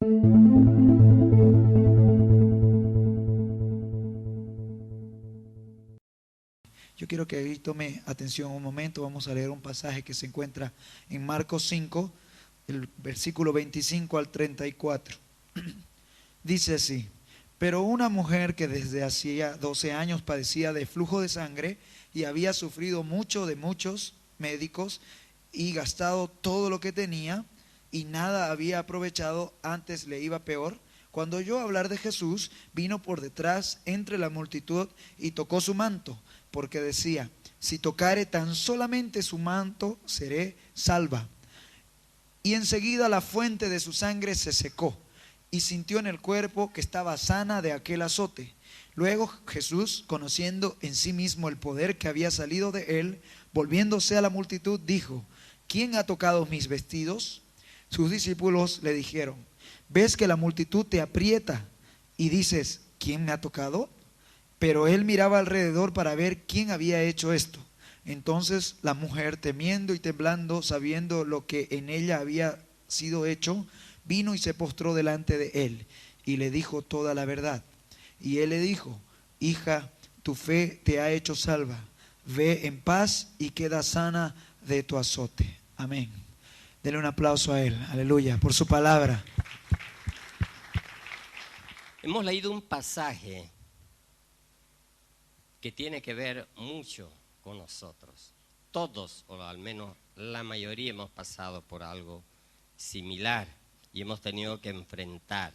Yo quiero que ahí tome atención un momento. Vamos a leer un pasaje que se encuentra en Marcos 5, el versículo 25 al 34. Dice así: pero una mujer que desde hacía 12 años padecía de flujo de sangre y había sufrido mucho de muchos médicos y gastado todo lo que tenía y nada había aprovechado, antes le iba peor, cuando oyó hablar de Jesús, vino por detrás entre la multitud y tocó su manto, porque decía: si tocare tan solamente su manto, seré salva. Y enseguida la fuente de su sangre se secó, y sintió en el cuerpo que estaba sana de aquel azote. Luego Jesús, conociendo en sí mismo el poder que había salido de él, volviéndose a la multitud, dijo: ¿quién ha tocado mis vestidos? Sus discípulos le dijeron: ves que la multitud te aprieta y dices: ¿quién me ha tocado? Pero él miraba alrededor para ver quién había hecho esto. Entonces la mujer, temiendo y temblando, sabiendo lo que en ella había sido hecho, vino y se postró delante de él y le dijo toda la verdad. Y él le dijo: hija, tu fe te ha hecho salva. Ve en paz y queda sana de tu azote. Amén. Dele un aplauso a él, aleluya, por su palabra. Hemos leído un pasaje que tiene que ver mucho con nosotros. Todos, o al menos la mayoría, hemos pasado por algo similar y hemos tenido que enfrentar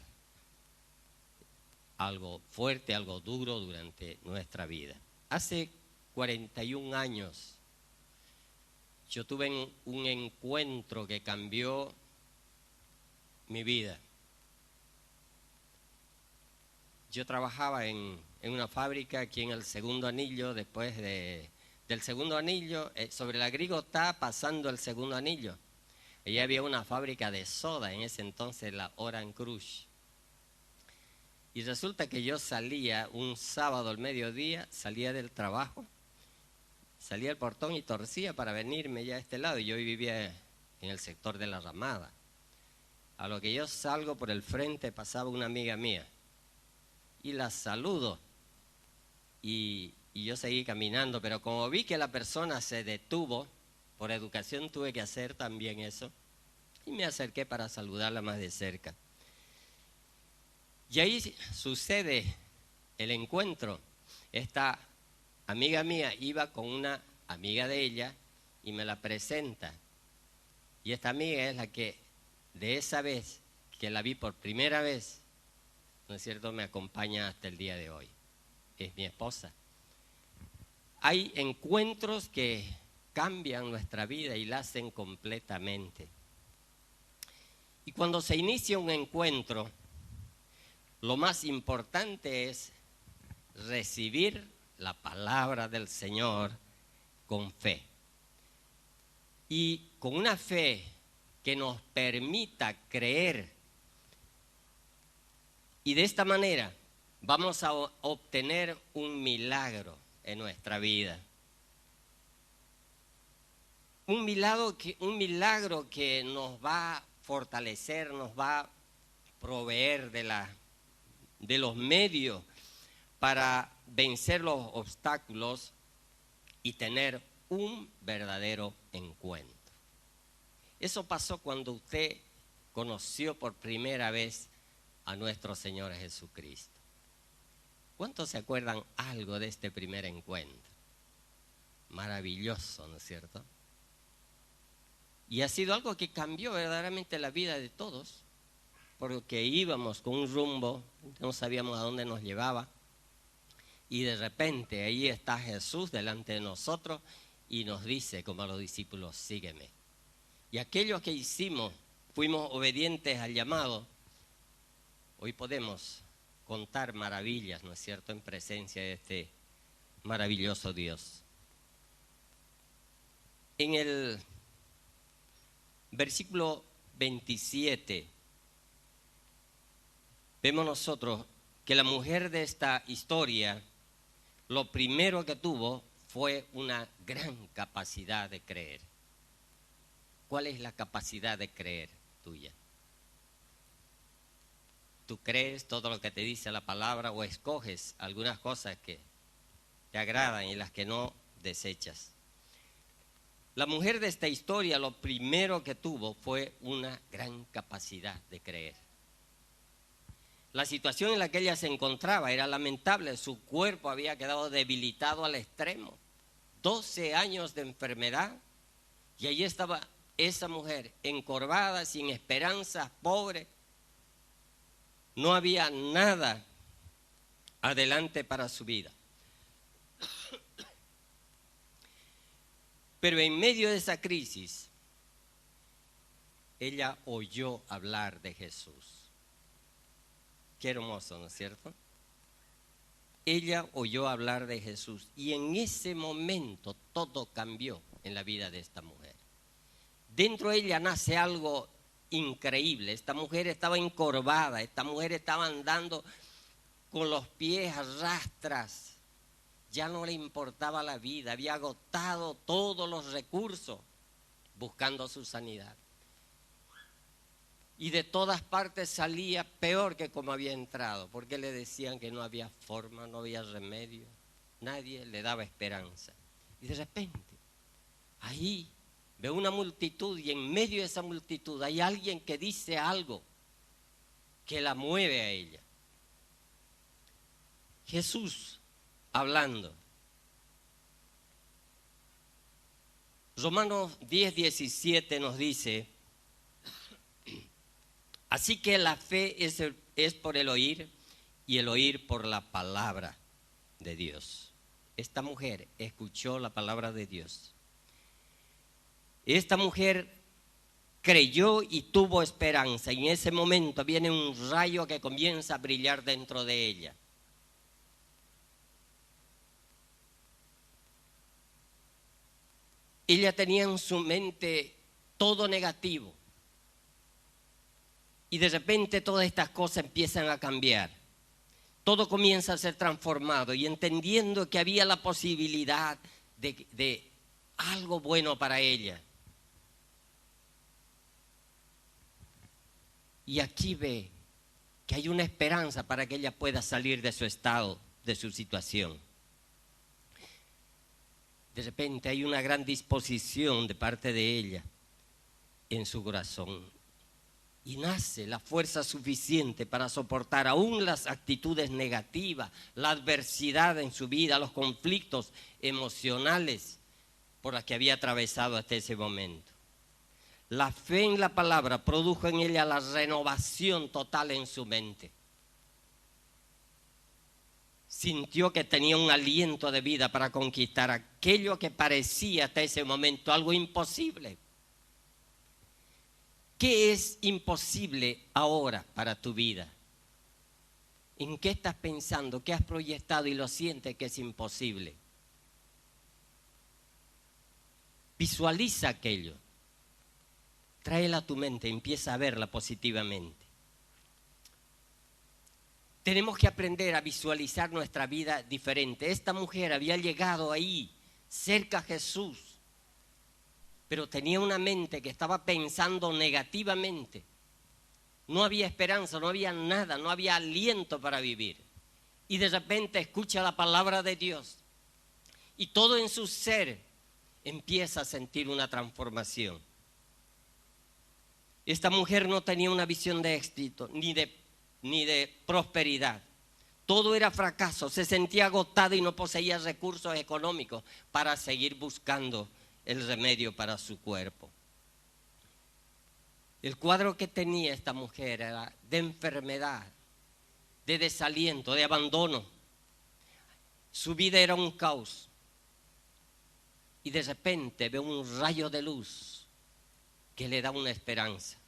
algo fuerte, algo duro durante nuestra vida. Hace 41 años yo tuve un encuentro que cambió mi vida. Yo trabajaba en una fábrica aquí en el Segundo Anillo, después del Segundo Anillo, sobre la Grigotá, pasando el Segundo Anillo. Allí había una fábrica de soda, en ese entonces la Orange Crush. Y resulta que yo salía un sábado al mediodía, salía del trabajo, salía al portón y torcía para venirme ya a este lado. Yo vivía en el sector de la Ramada. A lo que yo salgo por el frente pasaba una amiga mía y la saludo y yo seguí caminando, pero como vi que la persona se detuvo, por educación tuve que hacer también eso y me acerqué para saludarla más de cerca. Y ahí sucede el encuentro. Esta amiga mía iba con una amiga de ella y me la presenta. Y esta amiga es la que de esa vez que la vi por primera vez, ¿no es cierto?, me acompaña hasta el día de hoy. Es mi esposa. Hay encuentros que cambian nuestra vida y la hacen completamente. Y cuando se inicia un encuentro, lo más importante es recibir la palabra del Señor con fe. Y con una fe que nos permita creer. Y de esta manera vamos a obtener un milagro en nuestra vida. Un milagro que nos va a fortalecer, nos va a proveer de los medios para vencer los obstáculos y tener un verdadero encuentro. Eso pasó cuando usted conoció por primera vez a nuestro Señor Jesucristo. ¿Cuántos se acuerdan algo de este primer encuentro? Maravilloso, ¿no es cierto? Y ha sido algo que cambió verdaderamente la vida de todos, porque íbamos con un rumbo, no sabíamos a dónde nos llevaba, y de repente ahí está Jesús delante de nosotros y nos dice, como a los discípulos: sígueme. Y aquellos que hicimos, fuimos obedientes al llamado, hoy podemos contar maravillas, ¿no es cierto?, en presencia de este maravilloso Dios. En el versículo 27 vemos nosotros que la mujer de esta historia, lo primero que tuvo fue una gran capacidad de creer. ¿Cuál es la capacidad de creer tuya? tú crees todo lo que te dice la palabra o escoges algunas cosas que te agradan y las que no desechas. La mujer de esta historia lo primero que tuvo fue una gran capacidad de creer. La situación en la que ella se encontraba era lamentable, su cuerpo había quedado debilitado al extremo, 12 años de enfermedad, y allí estaba esa mujer encorvada, sin esperanza, pobre. No había nada adelante para su vida. Pero en medio de esa crisis, ella oyó hablar de Jesús. Qué hermoso, ¿no es cierto? Ella oyó hablar de Jesús y en ese momento todo cambió en la vida de esta mujer. Dentro de ella nace algo increíble. Esta mujer estaba encorvada, esta mujer estaba andando con los pies a rastras. Ya no le importaba la vida, había agotado todos los recursos buscando su sanidad. Y de todas partes salía peor que como había entrado, porque le decían que no había forma, no había remedio, nadie le daba esperanza. Y de repente, ahí ve una multitud y en medio de esa multitud hay alguien que dice algo que la mueve a ella. Jesús hablando. Romanos 10:17 nos dice: así que la fe es por el oír y el oír por la palabra de Dios. Esta mujer escuchó la palabra de Dios. Esta mujer creyó y tuvo esperanza. Y en ese momento viene un rayo que comienza a brillar dentro de ella. Ella tenía en su mente todo negativo. Y de repente todas estas cosas empiezan a cambiar. Todo comienza a ser transformado y entendiendo que había la posibilidad de algo bueno para ella. Y aquí ve que hay una esperanza para que ella pueda salir de su estado, de su situación. De repente hay una gran disposición de parte de ella en su corazón. Y nace la fuerza suficiente para soportar aún las actitudes negativas, la adversidad en su vida, los conflictos emocionales por las que había atravesado hasta ese momento. La fe en la palabra produjo en ella la renovación total en su mente. Sintió que tenía un aliento de vida para conquistar aquello que parecía hasta ese momento algo imposible. ¿Qué es imposible ahora para tu vida? ¿En qué estás pensando? ¿Qué has proyectado y lo sientes que es imposible? Visualiza aquello. Tráela a tu mente, empieza a verla positivamente. Tenemos que aprender a visualizar nuestra vida diferente. Esta mujer había llegado ahí, cerca a Jesús, pero tenía una mente que estaba pensando negativamente. No había esperanza, no había nada, no había aliento para vivir. Y de repente escucha la palabra de Dios y todo en su ser empieza a sentir una transformación. Esta mujer no tenía una visión de éxito ni de prosperidad. Todo era fracaso, se sentía agotada y no poseía recursos económicos para seguir buscando el remedio para su cuerpo. El cuadro que tenía esta mujer era de enfermedad, de desaliento, de abandono. Su vida era un caos. Y de repente ve un rayo de luz que le da una esperanza.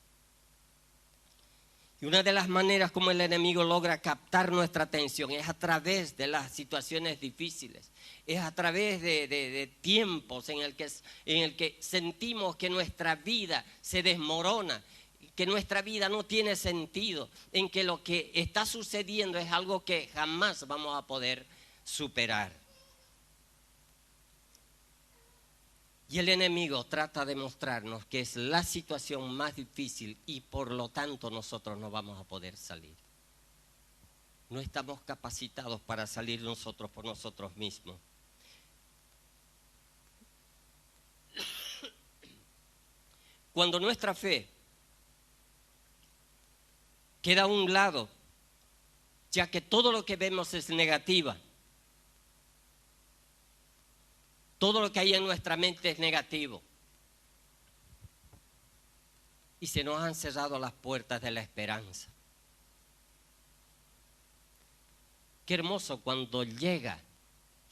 Y una de las maneras como el enemigo logra captar nuestra atención es a través de las situaciones difíciles, es a través de tiempos en el que sentimos que nuestra vida se desmorona, que nuestra vida no tiene sentido, en que lo que está sucediendo es algo que jamás vamos a poder superar. Y el enemigo trata de mostrarnos que es la situación más difícil y por lo tanto nosotros no vamos a poder salir. no estamos capacitados para salir nosotros por nosotros mismos. Cuando nuestra fe queda a un lado, ya que todo lo que vemos es negativa, todo lo que hay en nuestra mente es negativo, y se nos han cerrado las puertas de la esperanza. Qué hermoso cuando llega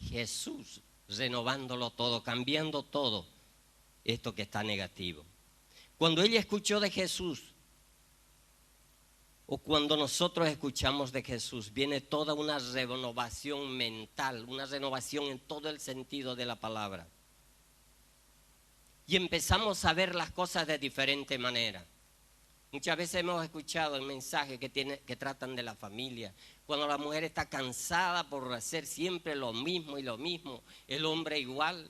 Jesús renovándolo todo, cambiando todo esto que está negativo. Cuando ella escuchó de Jesús, o cuando nosotros escuchamos de Jesús, viene toda una renovación mental, una renovación en todo el sentido de la palabra. Y empezamos a ver las cosas de diferente manera. Muchas veces hemos escuchado mensajes que tratan de la familia. Cuando la mujer está cansada por hacer siempre lo mismo y lo mismo, el hombre igual.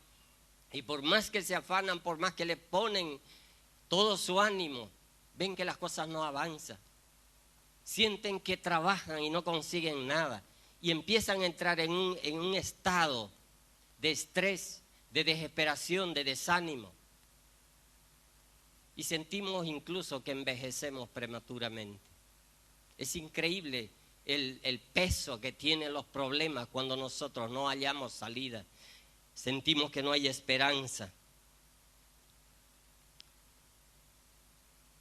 Y por más que se afanan, por más que le ponen todo su ánimo, ven que las cosas no avanzan. Sienten que trabajan y no consiguen nada. Y empiezan a entrar en un estado de estrés, de desesperación, de desánimo. Y sentimos incluso que envejecemos prematuramente. Es increíble el peso que tienen los problemas cuando nosotros no hallamos salida. Sentimos que no hay esperanza.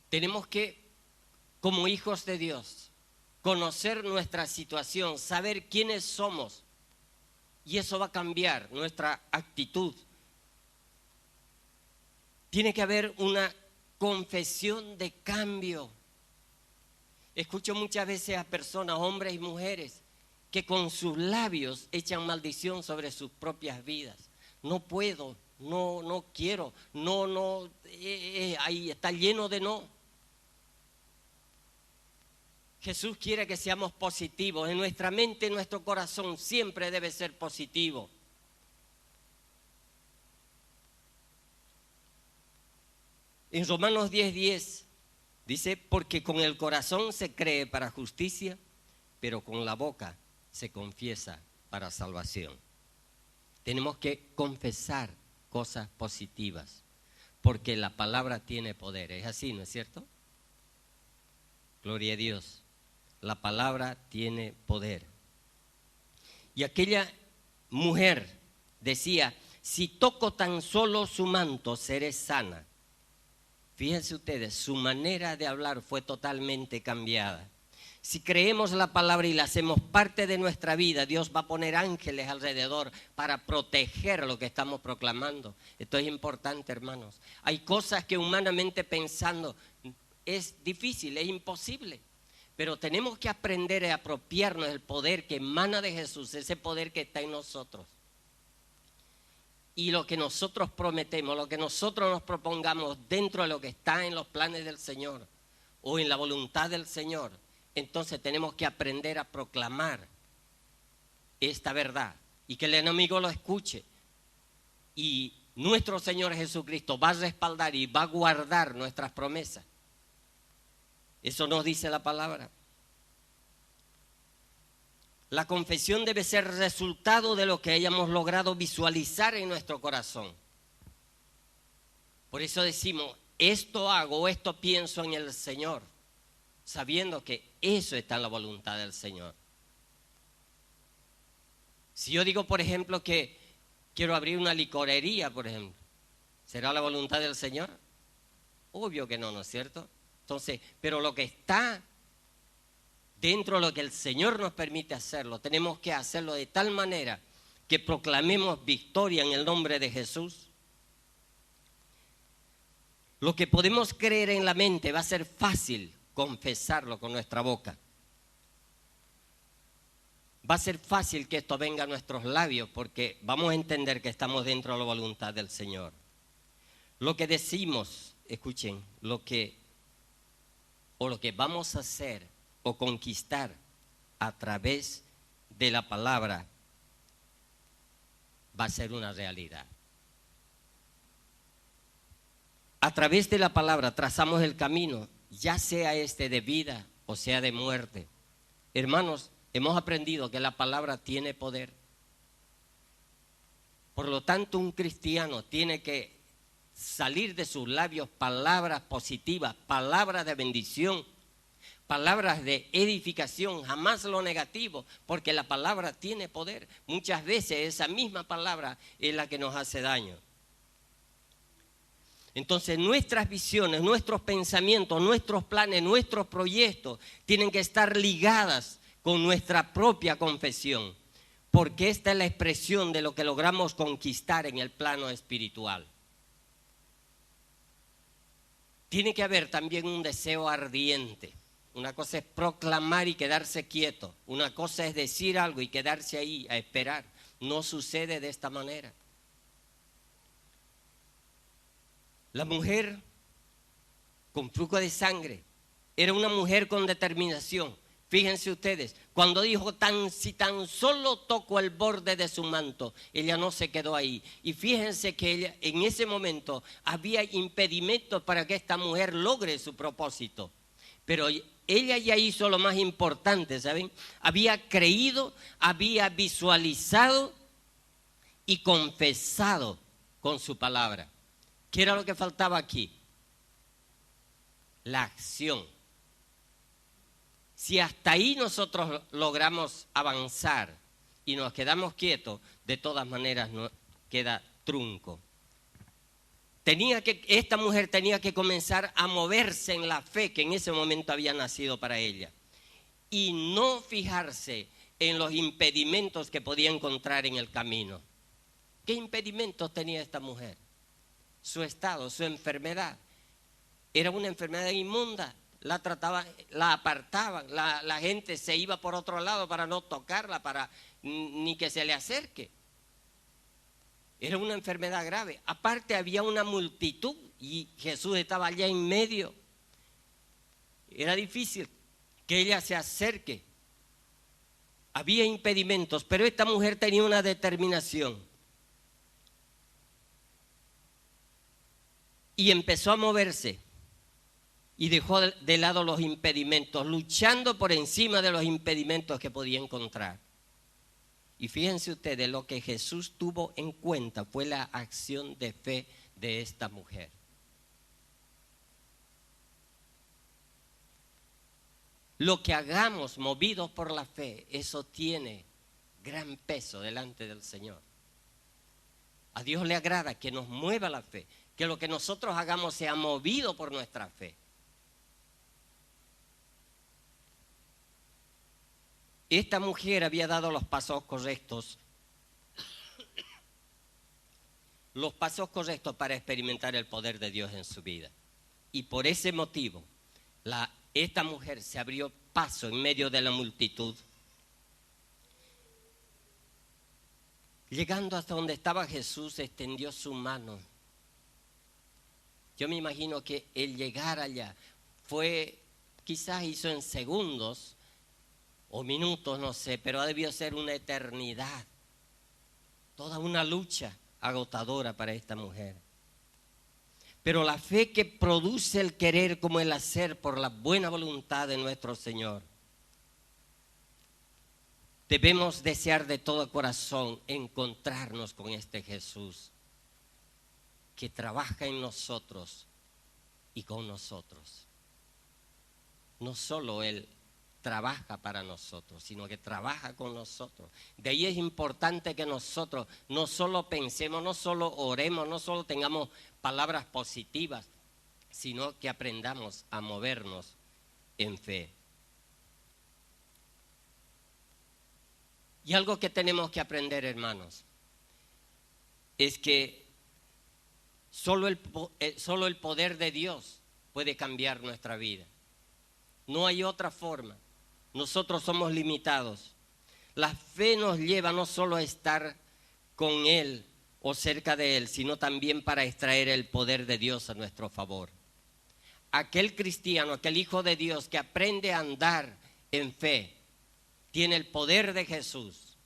Tenemos que, como hijos de Dios, conocer nuestra situación, saber quiénes somos. Y eso va a cambiar nuestra actitud. Tiene que haber una confesión de cambio. Escucho muchas veces a personas, hombres y mujeres, que con sus labios echan maldición sobre sus propias vidas. No puedo, no quiero, ahí está lleno de no. Jesús quiere que seamos positivos. En nuestra mente, en nuestro corazón siempre debe ser positivo. En Romanos 10:10 dice, porque con el corazón se cree para justicia, pero con la boca se confiesa para salvación. Tenemos que confesar cosas positivas, porque la palabra tiene poder. ¿Es así, no es cierto? Gloria a Dios. La palabra tiene poder. Y aquella mujer decía, si toco tan solo su manto, seré sana. Fíjense ustedes, su manera de hablar fue totalmente cambiada. Si creemos la palabra y la hacemos parte de nuestra vida, Dios va a poner ángeles alrededor para proteger lo que estamos proclamando. Esto es importante, hermanos. Hay cosas que humanamente pensando es difícil, es imposible. Pero tenemos que aprender a apropiarnos del poder que emana de Jesús, ese poder que está en nosotros. Y lo que nosotros prometemos, lo que nosotros nos propongamos dentro de lo que está en los planes del Señor o en la voluntad del Señor, entonces tenemos que aprender a proclamar esta verdad y que el enemigo lo escuche. Y nuestro Señor Jesucristo va a respaldar y va a guardar nuestras promesas. Eso nos dice la palabra. La confesión debe ser resultado de lo que hayamos logrado visualizar en nuestro corazón. Por eso decimos, esto hago, esto pienso en el Señor, sabiendo que eso está en la voluntad del Señor. Si yo digo, por ejemplo, que quiero abrir una licorería, por ejemplo, ¿será la voluntad del Señor? Obvio que no, ¿no es cierto? Entonces, pero lo que está dentro de lo que el Señor nos permite hacerlo, tenemos que hacerlo de tal manera que proclamemos victoria en el nombre de Jesús. Lo que podemos creer en la mente va a ser fácil confesarlo con nuestra boca. Va a ser fácil que esto venga a nuestros labios porque vamos a entender que estamos dentro de la voluntad del Señor. Lo que decimos, escuchen, lo que vamos a hacer o conquistar a través de la palabra va a ser una realidad. A través de la palabra trazamos el camino, ya sea este de vida o sea de muerte. Hermanos, hemos aprendido que la palabra tiene poder. Por lo tanto, un cristiano tiene que salir de sus labios palabras positivas, palabras de bendición, palabras de edificación, jamás lo negativo, porque la palabra tiene poder. Muchas veces esa misma palabra es la que nos hace daño. Entonces nuestras visiones, nuestros pensamientos, nuestros planes, nuestros proyectos tienen que estar ligadas con nuestra propia confesión, porque esta es la expresión de lo que logramos conquistar en el plano espiritual. Tiene que haber también un deseo ardiente. Una cosa es proclamar y quedarse quieto. Una cosa es decir algo y quedarse ahí a esperar. No sucede de esta manera. La mujer con flujo de sangre era una mujer con determinación. Fíjense ustedes, cuando dijo si tan solo toco el borde de su manto, ella no se quedó ahí. Y fíjense que ella, en ese momento había impedimentos para que esta mujer logre su propósito. Pero ella ya hizo lo más importante, ¿saben? Había creído, había visualizado y confesado con su palabra. ¿Qué era lo que faltaba aquí? La acción. Si hasta ahí nosotros logramos avanzar y nos quedamos quietos, de todas maneras no queda trunco. Esta mujer tenía que comenzar a moverse en la fe que en ese momento había nacido para ella y no fijarse en los impedimentos que podía encontrar en el camino. ¿Qué impedimentos tenía esta mujer? Su estado, su enfermedad. Era una enfermedad inmunda. La trataban, la apartaban, la gente se iba por otro lado para no tocarla, ni que se le acerque. Era una enfermedad grave. Aparte había una multitud y Jesús estaba allá en medio. Era difícil que ella se acerque. Había impedimentos, pero esta mujer tenía una determinación. Y empezó a moverse. Y dejó de lado los impedimentos, luchando por encima de los impedimentos que podía encontrar. Y fíjense ustedes, lo que Jesús tuvo en cuenta fue la acción de fe de esta mujer. Lo que hagamos movidos por la fe, eso tiene gran peso delante del Señor. A Dios le agrada que nos mueva la fe, que lo que nosotros hagamos sea movido por nuestra fe. Esta mujer había dado los pasos correctos para experimentar el poder de Dios en su vida. Y por ese motivo, esta mujer se abrió paso en medio de la multitud. Llegando hasta donde estaba Jesús, extendió su mano. Yo me imagino que el llegar allá quizás hizo en segundos, o minutos, no sé, pero debió ser una eternidad. Toda una lucha agotadora para esta mujer. Pero la fe que produce el querer como el hacer por la buena voluntad de nuestro Señor. Debemos desear de todo corazón encontrarnos con este Jesús que trabaja en nosotros y con nosotros. No solo Él trabaja para nosotros, sino que trabaja con nosotros. De ahí es importante que nosotros no solo pensemos, no solo oremos, no solo tengamos palabras positivas, sino que aprendamos a movernos en fe. Y algo que tenemos que aprender, hermanos, es que solo el poder de Dios puede cambiar nuestra vida. No hay otra forma. Nosotros somos limitados. La fe nos lleva no solo a estar con Él o cerca de Él, sino también para extraer el poder de Dios a nuestro favor. Aquel cristiano, aquel hijo de Dios que aprende a andar en fe, tiene el poder de Jesús.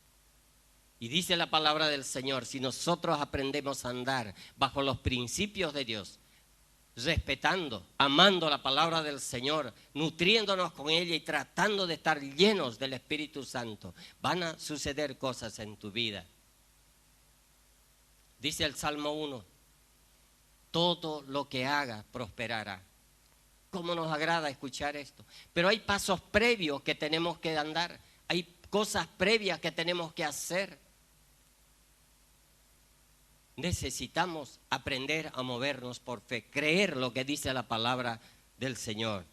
Y dice la palabra del Señor, si nosotros aprendemos a andar bajo los principios de Dios, respetando, amando la palabra del Señor, nutriéndonos con ella y tratando de estar llenos del Espíritu Santo, van a suceder cosas en tu vida. Dice el Salmo 1, todo lo que haga prosperará. ¿Cómo nos agrada escuchar esto? Pero hay pasos previos que tenemos que andar, hay cosas previas que tenemos que hacer. Necesitamos aprender a movernos por fe, creer lo que dice la palabra del Señor.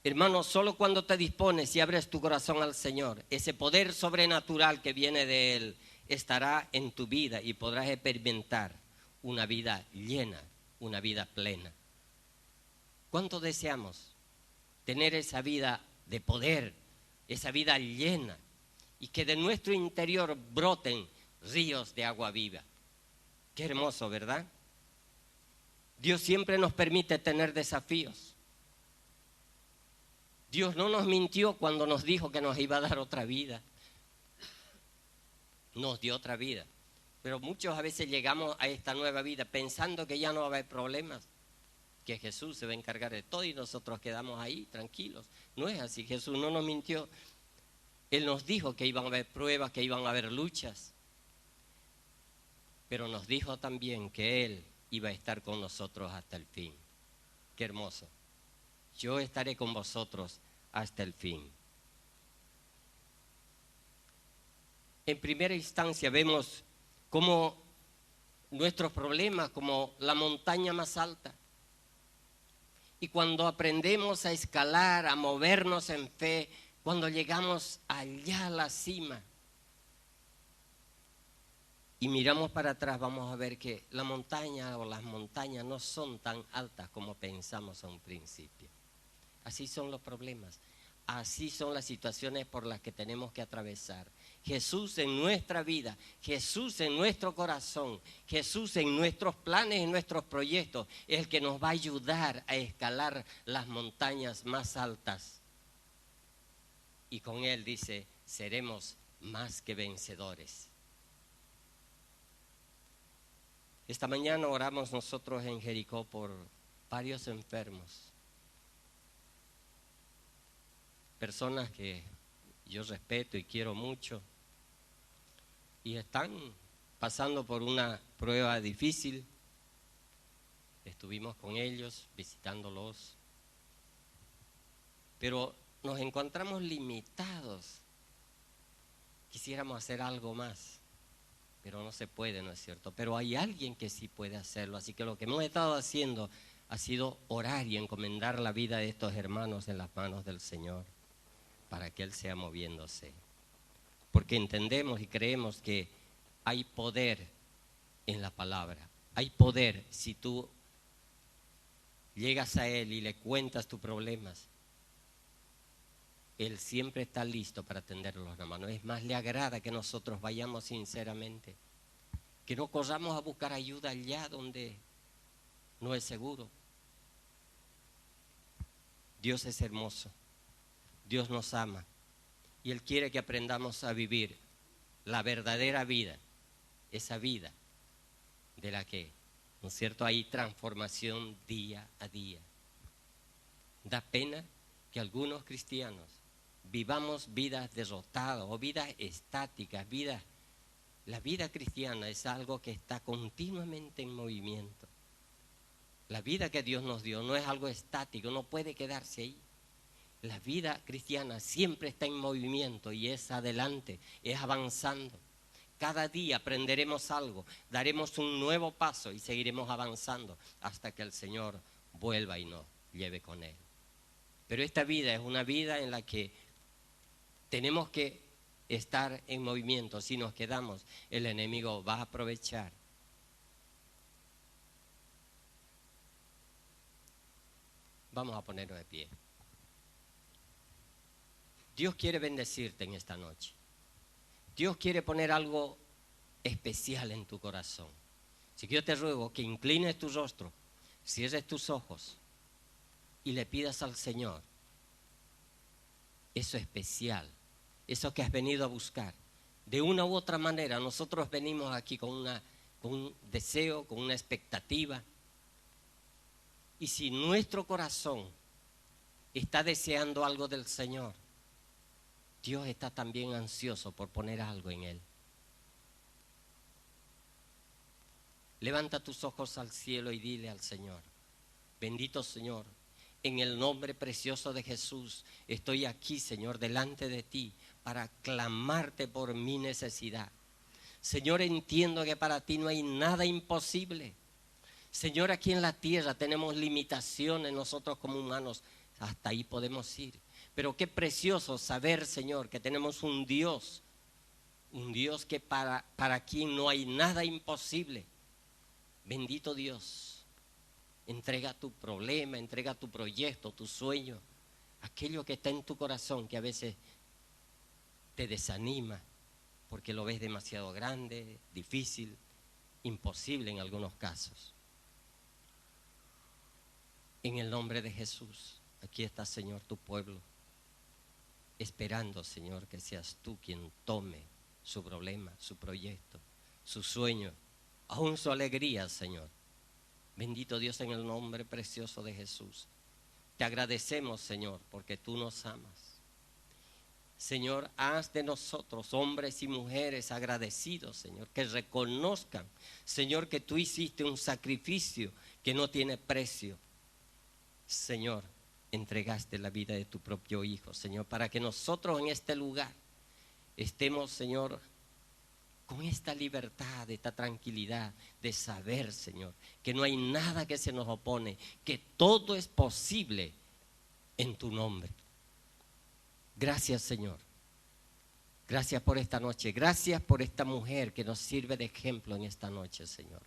Hermano, solo cuando te dispones y abres tu corazón al Señor, ese poder sobrenatural que viene de Él estará en tu vida y podrás experimentar una vida llena, una vida plena. ¿Cuánto deseamos tener esa vida de poder, esa vida llena y que de nuestro interior broten ríos de agua viva? Qué hermoso, ¿verdad? Dios siempre nos permite tener desafíos. Dios no nos mintió cuando nos dijo que nos iba a dar otra vida. Nos dio otra vida. Pero muchos a veces llegamos a esta nueva vida pensando que ya no va a haber problemas, que Jesús se va a encargar de todo y nosotros quedamos ahí tranquilos. No es así, Jesús no nos mintió. Él nos dijo que iban a haber pruebas, que iban a haber luchas. Pero nos dijo también que Él iba a estar con nosotros hasta el fin. Qué hermoso. Yo estaré con vosotros hasta el fin. En primera instancia vemos como nuestros problemas, como la montaña más alta. Y cuando aprendemos a escalar, a movernos en fe, cuando llegamos allá a la cima y miramos para atrás, vamos a ver que la montaña o las montañas no son tan altas como pensamos a un principio. Así son los problemas, así son las situaciones por las que tenemos que atravesar. Jesús en nuestra vida, Jesús en nuestro corazón, Jesús en nuestros planes y nuestros proyectos es el que nos va a ayudar a escalar las montañas más altas. Y con Él dice, seremos más que vencedores. Esta mañana oramos nosotros en Jericó por varios enfermos. Personas que yo respeto y quiero mucho y están pasando por una prueba difícil. Estuvimos con ellos, visitándolos, pero nos encontramos limitados. Quisiéramos hacer algo más, pero no se puede, ¿no es cierto? Pero hay alguien que sí puede hacerlo, así que lo que hemos estado haciendo ha sido orar y encomendar la vida de estos hermanos en las manos del Señor, para que Él sea moviéndose. Porque entendemos y creemos que hay poder en la palabra. Hay poder si tú llegas a Él y le cuentas tus problemas. Él siempre está listo para tenderlos, hermano. Es más, le agrada que nosotros vayamos sinceramente. Que no corramos a buscar ayuda allá donde no es seguro. Dios es hermoso. Dios nos ama y Él quiere que aprendamos a vivir la verdadera vida, esa vida de la que, ¿no es cierto?, hay transformación día a día. Da pena que algunos cristianos vivamos vidas derrotadas o vidas estáticas, la vida cristiana es algo que está continuamente en movimiento. La vida que Dios nos dio no es algo estático, no puede quedarse ahí. La vida cristiana siempre está en movimiento y es adelante, es avanzando. Cada día aprenderemos algo, daremos un nuevo paso y seguiremos avanzando hasta que el Señor vuelva y nos lleve con Él. Pero esta vida es una vida en la que tenemos que estar en movimiento. Si nos quedamos, el enemigo va a aprovechar. Vamos a ponernos de pie. Dios quiere bendecirte en esta noche. Dios quiere poner algo especial en tu corazón. Así que yo te ruego que inclines tu rostro, cierres tus ojos y le pidas al Señor eso especial, eso que has venido a buscar. De una u otra manera, nosotros venimos aquí con una con un deseo, con una expectativa. Y si nuestro corazón está deseando algo del Señor, Dios está también ansioso por poner algo en él. Levanta tus ojos al cielo y dile al Señor: bendito Señor, en el nombre precioso de Jesús, estoy aquí, Señor, delante de ti para clamarte por mi necesidad. Señor, entiendo que para ti no hay nada imposible. Señor, aquí en la tierra tenemos limitaciones nosotros como humanos, hasta ahí podemos ir. Pero qué precioso saber, Señor, que tenemos un Dios que para quien no hay nada imposible. Bendito Dios, entrega tu problema, entrega tu proyecto, tu sueño, aquello que está en tu corazón que a veces te desanima porque lo ves demasiado grande, difícil, imposible en algunos casos. En el nombre de Jesús, aquí está, Señor, tu pueblo, esperando, Señor, que seas tú quien tome su problema, su proyecto, su sueño, aún su alegría, Señor. Bendito Dios, en el nombre precioso de Jesús. Te agradecemos, Señor, porque tú nos amas. Señor, haz de nosotros hombres y mujeres agradecidos, Señor, que reconozcan, Señor, que tú hiciste un sacrificio que no tiene precio. Señor, entregaste la vida de tu propio Hijo, Señor, para que nosotros en este lugar estemos, Señor, con esta libertad, esta tranquilidad de saber, Señor, que no hay nada que se nos opone, que todo es posible en tu nombre. Gracias, Señor. Gracias por esta noche. Gracias por esta mujer que nos sirve de ejemplo en esta noche, Señor.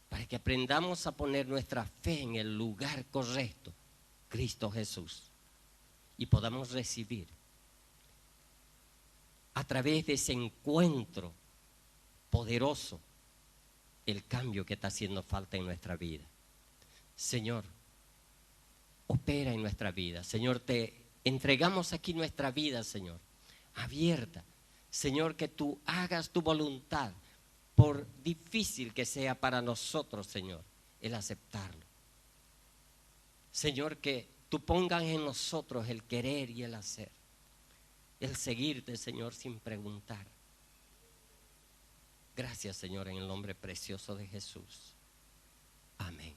Para que aprendamos a poner nuestra fe en el lugar correcto, Cristo Jesús, y podamos recibir a través de ese encuentro poderoso el cambio que está haciendo falta en nuestra vida. Señor, opera en nuestra vida. Señor, te entregamos aquí nuestra vida, Señor, abierta. Señor, que tú hagas tu voluntad, por difícil que sea para nosotros, Señor, el aceptarlo. Señor, que tú pongas en nosotros el querer y el hacer, el seguirte, Señor, sin preguntar. Gracias, Señor, en el nombre precioso de Jesús. Amén.